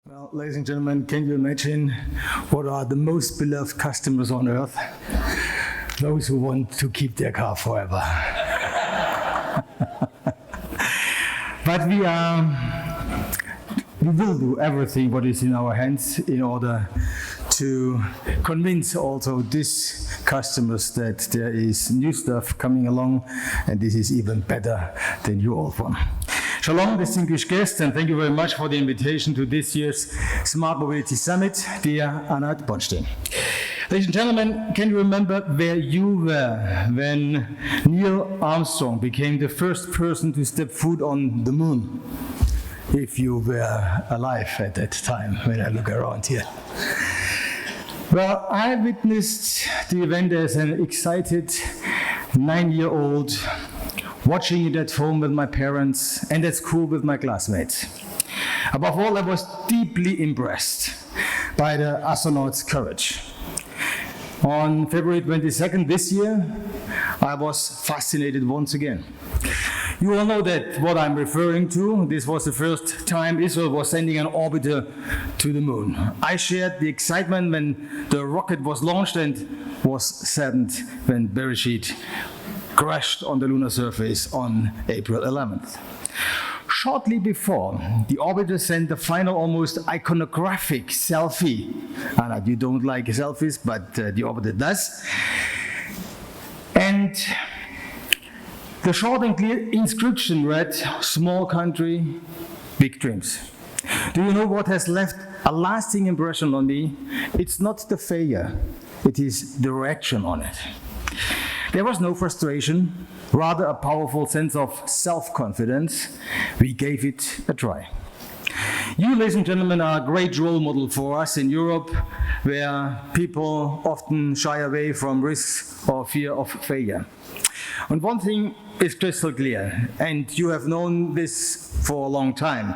Well, ladies and gentlemen, can you imagine what are the most beloved customers on earth? Those who want to keep their car forever. But we will do everything what is in our hands in order to convince also these customers that there is new stuff coming along and this is even better than your old one. Shalom, distinguished guests, and thank you very much for the invitation to this year's Smart Mobility Summit, dear Bernhard Bonstein. Ladies and gentlemen, can you remember where you were when Neil Armstrong became the first person to step foot on the moon? If you were alive at that time, when I look around here. Well, I witnessed the event as an excited 9-year-old, watching it at home with my parents and at school with my classmates. Above all, I was deeply impressed by the astronauts' courage. On February 22nd this year, I was fascinated once again. You all know that what I'm referring to, this was the first time Israel was sending an orbiter to the moon. I shared the excitement when the rocket was launched and was saddened when Bernhard crashed on the lunar surface on April 11th. Shortly before, the orbiter sent the final almost iconographic selfie. And you don't like selfies, but the orbiter does. And the short and clear inscription read, "Small country, big dreams." Do you know what has left a lasting impression on me? It's not the failure, it is the reaction on it. There was no frustration, rather a powerful sense of self-confidence. We gave it a try. You, ladies and gentlemen, are a great role model for us in Europe, where people often shy away from risks or fear of failure. And one thing is crystal clear, and you have known this for a long time.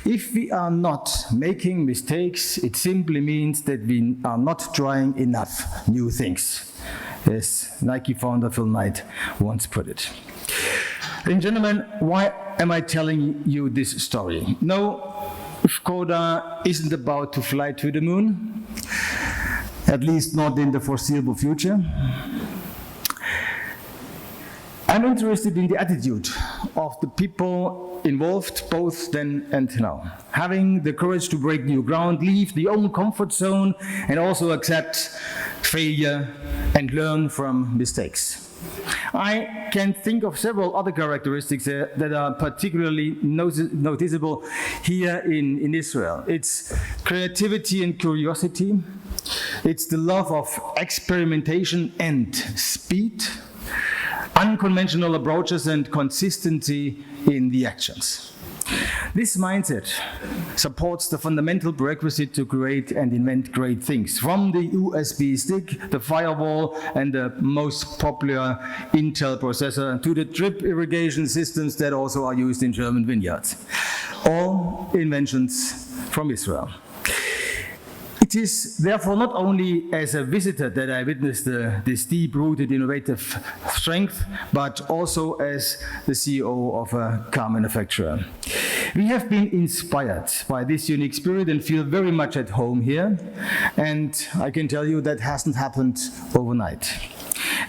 If we are not making mistakes, it simply means that we are not trying enough new things, as Nike founder Phil Knight once put it. Ladies and gentlemen, why am I telling you this story? No, Škoda isn't about to fly to the moon, at least not in the foreseeable future. I'm interested in the attitude of the people involved, both then and now. Having the courage to break new ground, leave the own comfort zone, and also accept failure and learn from mistakes. I can think of several other characteristics that are particularly noticeable here in Israel. It's creativity and curiosity. It's the love of experimentation and speed, unconventional approaches and consistency in the actions. This mindset supports the fundamental prerequisite to create and invent great things, from the USB stick, the firewall, and the most popular Intel processor, to the drip irrigation systems that also are used in German vineyards. All inventions from Israel. It is therefore not only as a visitor that I witnessed this deep-rooted innovative strength, but also as the CEO of a car manufacturer. We have been inspired by this unique spirit and feel very much at home here, and I can tell you that hasn't happened overnight.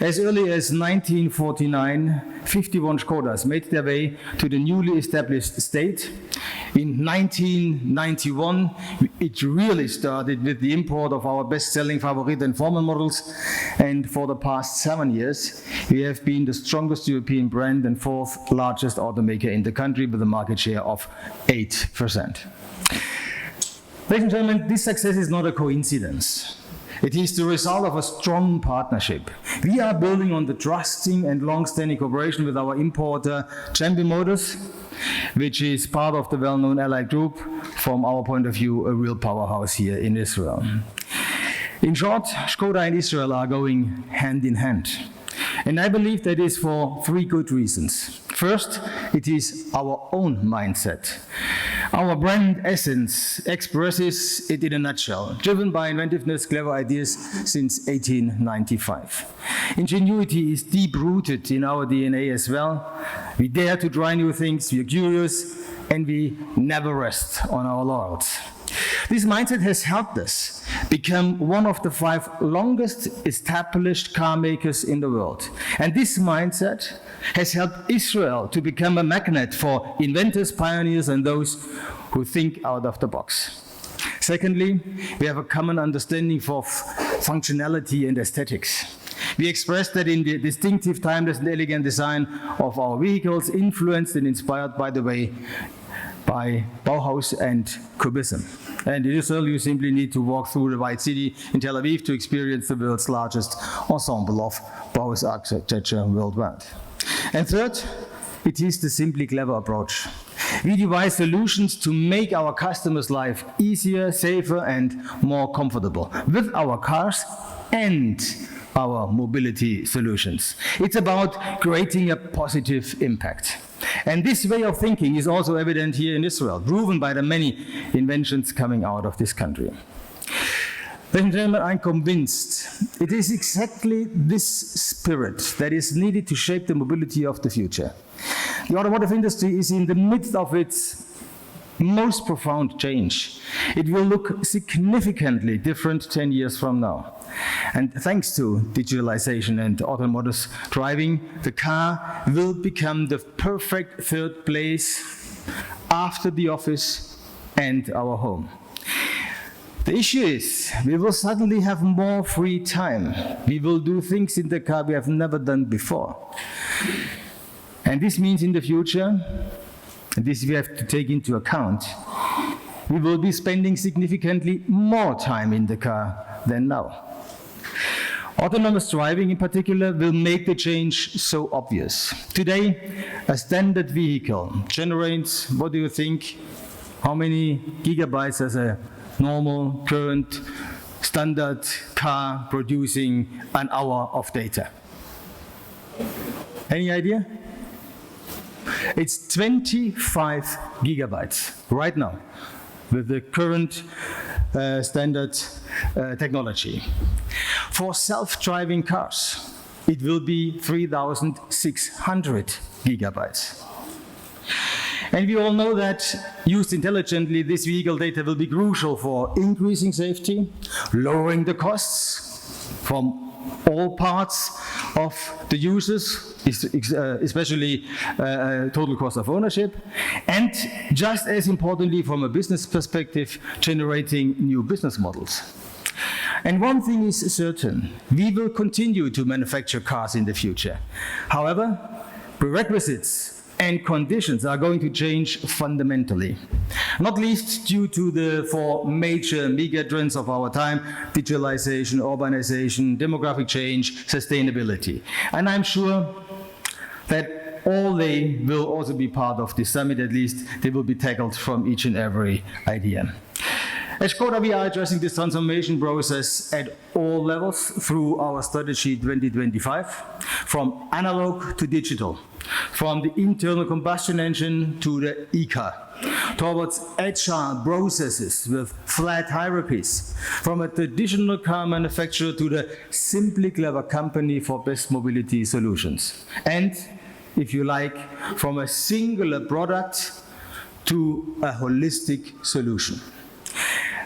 As early as 1949, 51 Škodas made their way to the newly established state. In 1991, it really started with the import of our best-selling Favorit and Foreman models, and for the past 7 years, we have been the strongest European brand and fourth largest automaker in the country with a market share of 8%. Ladies and gentlemen, this success is not a coincidence. It is the result of a strong partnership. We are building on the trusting and long-standing cooperation with our importer, Champion Motors, which is part of the well-known Allied Group, from our point of view, a real powerhouse here in Israel. In short, Škoda and Israel are going hand in hand. And I believe that is for 3 good reasons. First, it is our own mindset. Our brand essence expresses it in a nutshell, driven by inventiveness, clever ideas since 1895. Ingenuity is deep-rooted in our DNA as well. We dare to try new things, we are curious, and we never rest on our laurels. This mindset has helped us become one of the 5 longest established car makers in the world. And this mindset has helped Israel to become a magnet for inventors, pioneers, and those who think out of the box. Secondly, we have a common understanding of functionality and aesthetics. We express that in the distinctive, timeless, and elegant design of our vehicles, influenced and inspired, by the way, by Bauhaus and Cubism. And in Israel, you simply need to walk through the White City in Tel Aviv to experience the world's largest ensemble of Bauhaus architecture worldwide. And third, it is the Simply Clever approach. We devise solutions to make our customers' life easier, safer, and more comfortable with our cars and our mobility solutions. It's about creating a positive impact. And this way of thinking is also evident here in Israel, proven by the many inventions coming out of this country. Ladies and gentlemen, I'm convinced it is exactly this spirit that is needed to shape the mobility of the future. The automotive industry is in the midst of its most profound change. It will look significantly different 10 years from now. And thanks to digitalization and autonomous driving, the car will become the perfect third place after the office and our home. The issue is, we will suddenly have more free time. We will do things in the car we have never done before. And this means in the future, and this we have to take into account, we will be spending significantly more time in the car than now. Autonomous driving in particular will make the change so obvious. Today, a standard vehicle generates, what do you think, how many gigabytes does a normal, current, standard car producing an hour of data? Any idea? It's 25 gigabytes right now with the current standard technology. For self-driving cars, it will be 3,600 gigabytes. And we all know that, used intelligently, this vehicle data will be crucial for increasing safety, lowering the costs from all parts of the users, especially total cost of ownership, and just as importantly from a business perspective, generating new business models. And one thing is certain, we will continue to manufacture cars in the future. However, prerequisites and conditions are going to change fundamentally, not least due to the 4 major megatrends of our time: digitalization, urbanization, demographic change, sustainability. And I'm sure that all they will also be part of this summit. At least they will be tackled from each and every idea. At Škoda, we are addressing this transformation process at all levels through our strategy 2025, from analog to digital, from the internal combustion engine to the e-car, towards agile processes with flat hierarchies, from a traditional car manufacturer to the Simply Clever company for best mobility solutions. And, if you like, from a singular product to a holistic solution.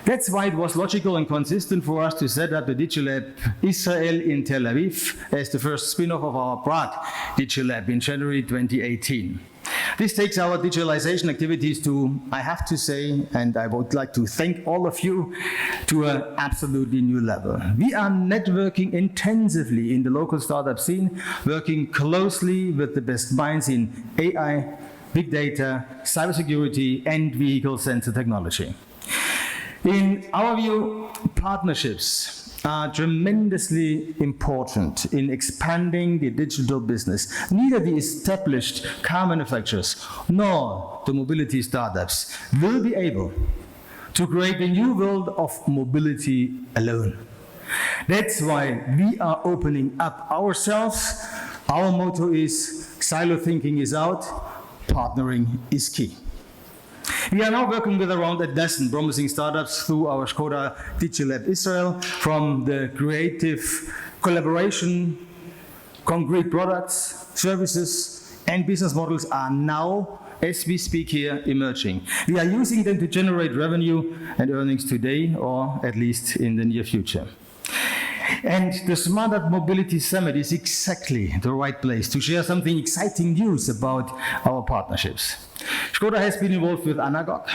That's why it was logical and consistent for us to set up the DigiLab Israel in Tel Aviv as the first spin-off of our Prague DigiLab in January 2018. This takes our digitalization activities to, I have to say, and I would like to thank all of you, to an absolutely new level. We are networking intensively in the local startup scene, working closely with the best minds in AI, big data, cybersecurity, and vehicle sensor technology. In our view, partnerships are tremendously important in expanding the digital business. Neither the established car manufacturers nor the mobility startups will be able to create a new world of mobility alone. That's why we are opening up ourselves. Our motto is, silo thinking is out, partnering is key. We are now working with around a dozen promising startups through our Škoda DigiLab Israel, from the creative collaboration, concrete products, services, and business models are now as we speak here, emerging. We are using them to generate revenue and earnings today, or at least in the near future. And the Smarter Mobility Summit is exactly the right place to share something exciting news about our partnerships. Skoda has been involved with Anagog,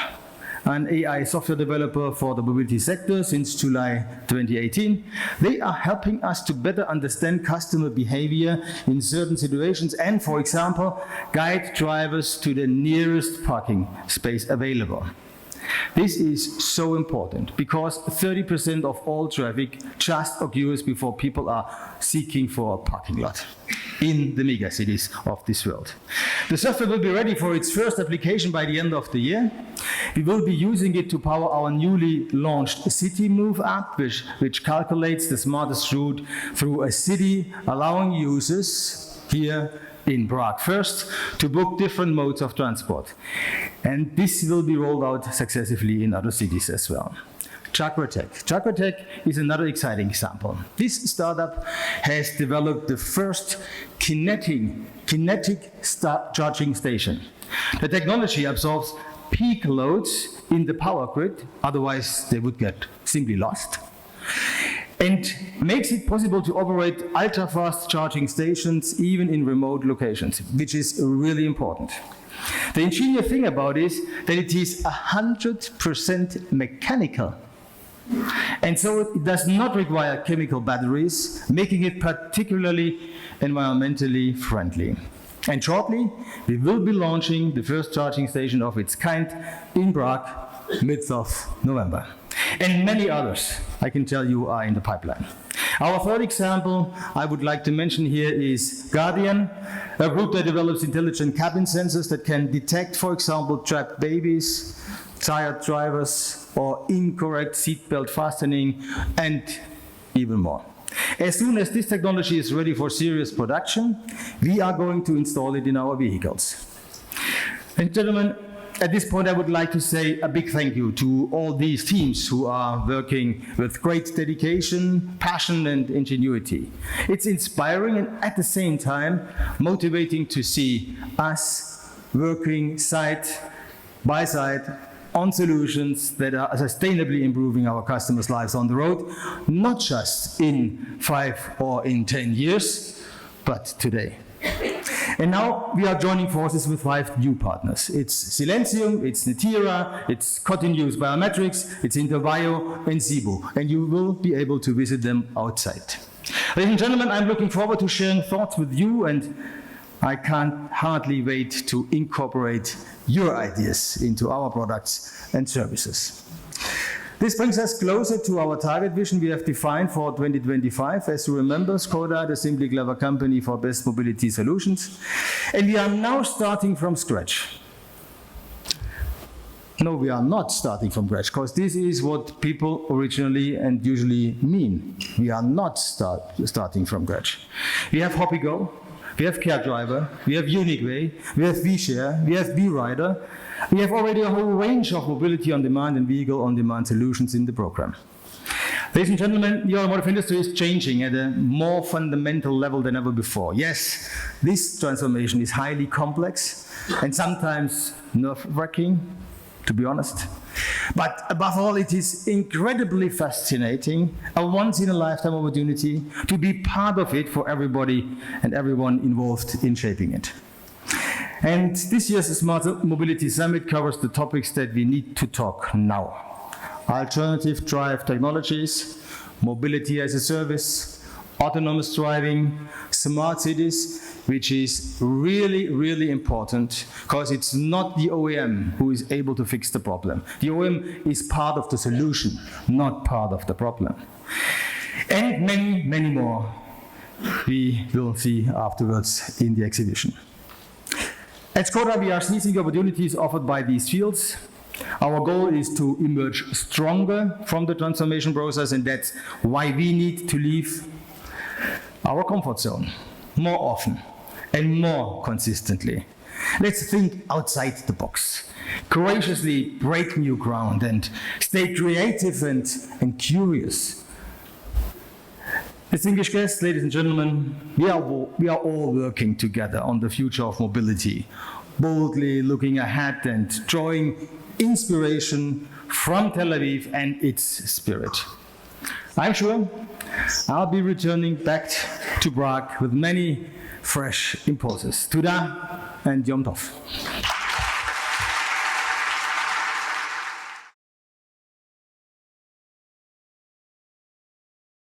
an AI software developer for the mobility sector, since July 2018. They are helping us to better understand customer behavior in certain situations and, for example, guide drivers to the nearest parking space available. This is so important because 30% of all traffic just occurs before people are seeking for a parking lot in the megacities of this world. The software will be ready for its first application by the end of the year. We will be using it to power our newly launched City Move app, which calculates the smartest route through a city, allowing users here in Prague first to book different modes of transport. And this will be rolled out successively in other cities as well. Chakratech. Chakratech is another exciting example. This startup has developed the first kinetic charging station. The technology absorbs peak loads in the power grid, otherwise they would get simply lost, and makes it possible to operate ultra-fast charging stations even in remote locations, which is really important. The ingenious thing about it is that it is 100% mechanical. And so it does not require chemical batteries, making it particularly environmentally friendly. And shortly, we will be launching the first charging station of its kind in Prague, mid of November. And many others, I can tell you, are in the pipeline. Our third example I would like to mention here is Guardian, a group that develops intelligent cabin sensors that can detect, for example, trapped babies, tired drivers, or incorrect seatbelt fastening, and even more. As soon as this technology is ready for serious production, we are going to install it in our vehicles. And gentlemen, at this point, I would like to say a big thank you to all these teams who are working with great dedication, passion, and ingenuity. It's inspiring and at the same time motivating to see us working side by side on solutions that are sustainably improving our customers' lives on the road, not just in 5 or in 10 years, but today. And now we are joining forces with 5 new partners. It's Silentium, it's Netira, it's Continuous Biometrics, it's Interbio, and Zibo. And you will be able to visit them outside. Ladies and gentlemen, I'm looking forward to sharing thoughts with you, and I can't hardly wait to incorporate your ideas into our products and services. This brings us closer to our target vision we have defined for 2025. As you remember, Skoda, the Simply Clever company for best mobility solutions. And we are now starting from scratch. No, we are not starting from scratch, because this is what people originally and usually mean. We are not starting from scratch. We have HoppyGo, we have CareDriver, we have UniqueWay, we have VShare, we have VRider. We have already a whole range of mobility on demand and vehicle on demand solutions in the program. Ladies and gentlemen, the automotive industry is changing at a more fundamental level than ever before. Yes, this transformation is highly complex and sometimes nerve-wracking, to be honest. But above all, it is incredibly fascinating, a once-in-a-lifetime opportunity to be part of it for everybody and everyone involved in shaping it. And this year's Smart Mobility Summit covers the topics that we need to talk now. Alternative drive technologies, mobility as a service, autonomous driving, smart cities, which is really, really important, because it's not the OEM who is able to fix the problem. The OEM is part of the solution, not part of the problem. And many, many more we will see afterwards in the exhibition. At Skoda, we are seizing opportunities offered by these fields. Our goal is to emerge stronger from the transformation process, and that's why we need to leave our comfort zone more often and more consistently. Let's think outside the box, courageously break new ground, and stay creative and curious. Distinguished guests, ladies and gentlemen, we are all working together on the future of mobility, boldly looking ahead and drawing inspiration from Tel Aviv and its spirit. I'm sure I'll be returning back to Prague with many fresh impulses. Tuda and Yom Tov.